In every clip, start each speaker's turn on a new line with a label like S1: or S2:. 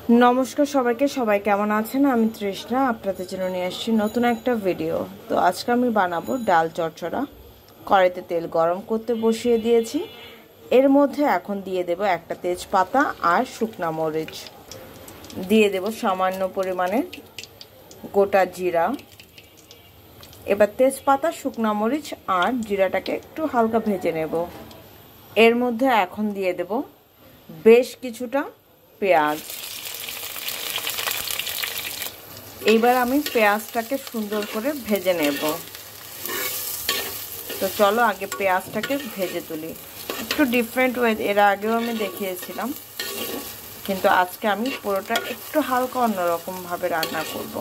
S1: নমস্কার সবাইকে, সবাই কেমন আছেন? আমি তৃষ্ণা আপনাদের জন্য নিয়ে আসছি নতুন একটা ভিডিও। তো আজকে আমি বানাবো ডাল চচ্চড়া। কড়াইতে তেল গরম করতে বসিয়ে দিয়েছি। এর মধ্যে এখন দিয়ে দেব একটা তেজপাতা আর শুকনা মরিচ, দিয়ে দেব সামান্য পরিমাণে গোটা জিরা। এবার তেজপাতা, শুকনা মরিচ আর জিরাটাকে একটু হালকা ভেজে নেব। এর মধ্যে এখন দিয়ে দেব বেশ কিছুটা পেঁয়াজ। এইবার আমি পেঁয়াজটাকে সুন্দর করে ভেজে নেব। তো চলো আগে পেঁয়াজটাকে ভেজে তুলি। একটু ডিফারেন্ট ওয়ে, এর আগেও আমি দেখিয়েছিলাম, কিন্তু আজকে আমি পুরোটা একটু হালকা অন্যরকমভাবে রান্না করব।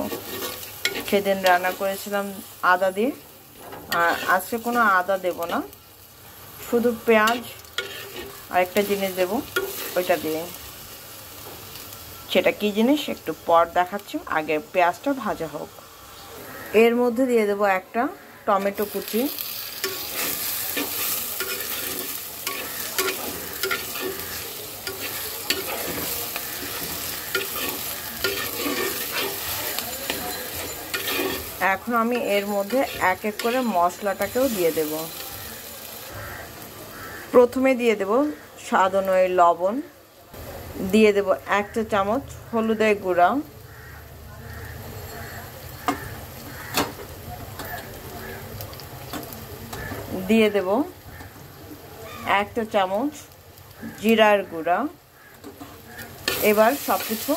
S1: সেদিন রান্না করেছিলাম আদা দিয়ে, আর আজকে কোনো আদা দেব না, শুধু পেঁয়াজ আর একটা জিনিস দেব, ওইটা দিয়ে। সেটা কি জিনিস একটু পর দেখাচ্ছি, আগে পেঁয়াজটা ভাজা হোক। এর মধ্যে দিয়ে দেবো একটা টমেটো কুচি, এখন আমি এর মধ্যে এক এক করে মশলাটাকেও দিয়ে দেব। প্রথমে দিয়ে দেব স্বাদ অনুযায়ী লবণ, দিয়ে দেব 1 চা চামচ হলুদের গুঁড়া, দিয়ে দেব 1 চা চামচ জিরার গুঁড়া। এবার সবকিছু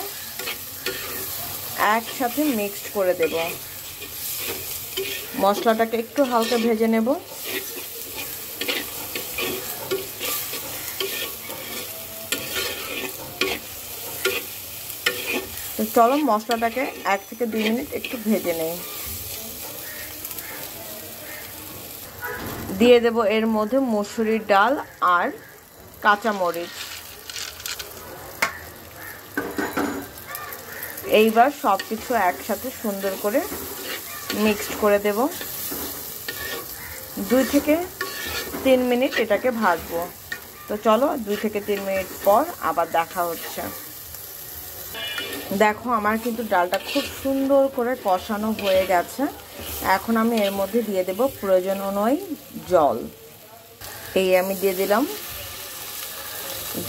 S1: একসাথে মিক্সড করে দেব। মশলাটাকে একটু হালকা ভেজে নেব। তো চলো মশলাটাকে 1 থেকে 2 মিনিট একটু ভেজে নেই। দিয়ে দেব এর মধ্যে মসুরির ডাল আর কাঁচা মরিচ। এইবার সব কিছু একসাথে সুন্দর করে মিক্সড করে দেব। 2 থেকে 3 মিনিট এটাকে ভাজবো। তো চলো 2 থেকে 3 মিনিট পর আবার দেখা হচ্ছে। দেখো আমার কিন্তু ডালটা খুব সুন্দর করে কষানো হয়ে গেছে। এখন আমি এর মধ্যে দিয়ে দেব প্রয়োজন অনুযায়ী জল। এই আমি দিয়ে দিলাম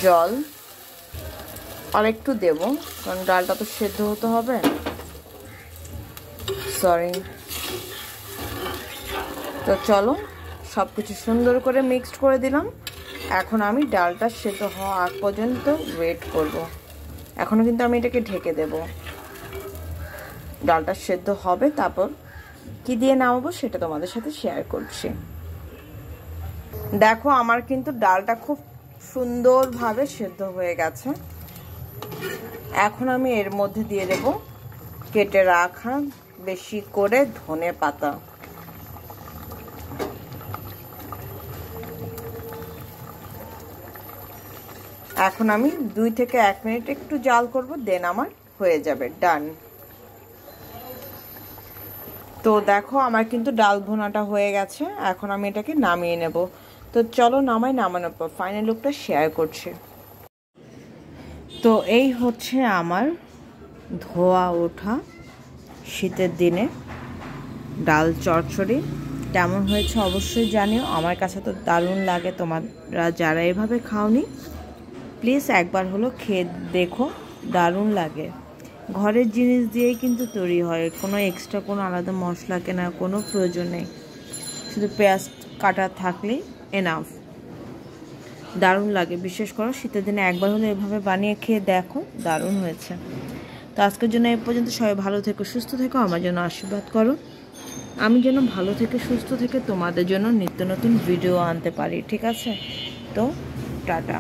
S1: জল, আর একটু দেব কারণ ডালটা তো সেদ্ধ হতে হবে। সরি। তো চলো সব কিছু সুন্দর করে মিক্সড করে দিলাম। এখন আমি ডালটা সেদ্ধ হওয়া আগ পর্যন্ত ওয়েট করব। এখনও কিন্তু আমি এটাকে ঢেকে দেব। ডালটা সেদ্ধ হবে, তারপর কি দিয়ে নামাবো সেটা তোমাদের সাথে শেয়ার করছি। দেখো আমার কিন্তু ডালটা খুব সুন্দরভাবে সেদ্ধ হয়ে গেছে। এখন আমি এর মধ্যে দিয়ে দেব কেটে রাখা বেশি করে ধনে পাতা। এখন আমি 2 থেকে 1 মিনিট একটু জাল করব, দেন আমার হয়ে যাবে ডান। তো দেখো আমার কিন্তু ডাল ভুনাটা হয়ে গেছে। এখন আমি এটাকে নামিয়ে নেব। তো চলো নামানোর পর ফাইনাল লুকটা শেয়ার করছি। তো এই হচ্ছে আমার ধোয়া ওঠা শীতের দিনে ডাল চচ্চড়ি। কেমন হয়েছে অবশ্যই জানিও। আমার কাছে তো দারুণ লাগে। তোমরা যারা এভাবে খাওনি প্লিজ একবার হলো খেয়ে দেখো, দারুণ লাগে। ঘরের জিনিস দিয়েই কিন্তু তৈরি হয়, কোনো এক্সট্রা কোনো আলাদা মশলা কেনার কোনো প্রয়োজন নেই। শুধু পেঁয়াজ কাটা থাকলেই এনাফ। দারুণ লাগে। বিশেষ করে শীতের দিনে একবার হলে এভাবে বানিয়ে খেয়ে দেখো, দারুণ হয়েছে। তো আজকের জন্য এই পর্যন্ত। সবাই ভালো থেকো, সুস্থ থেকো, আমার জন্য আশীর্বাদ করো। আমি যেন ভালো থেকে সুস্থ থেকে তোমাদের জন্য নিত্য নতুন ভিডিও আনতে পারি, ঠিক আছে? তো টাটা।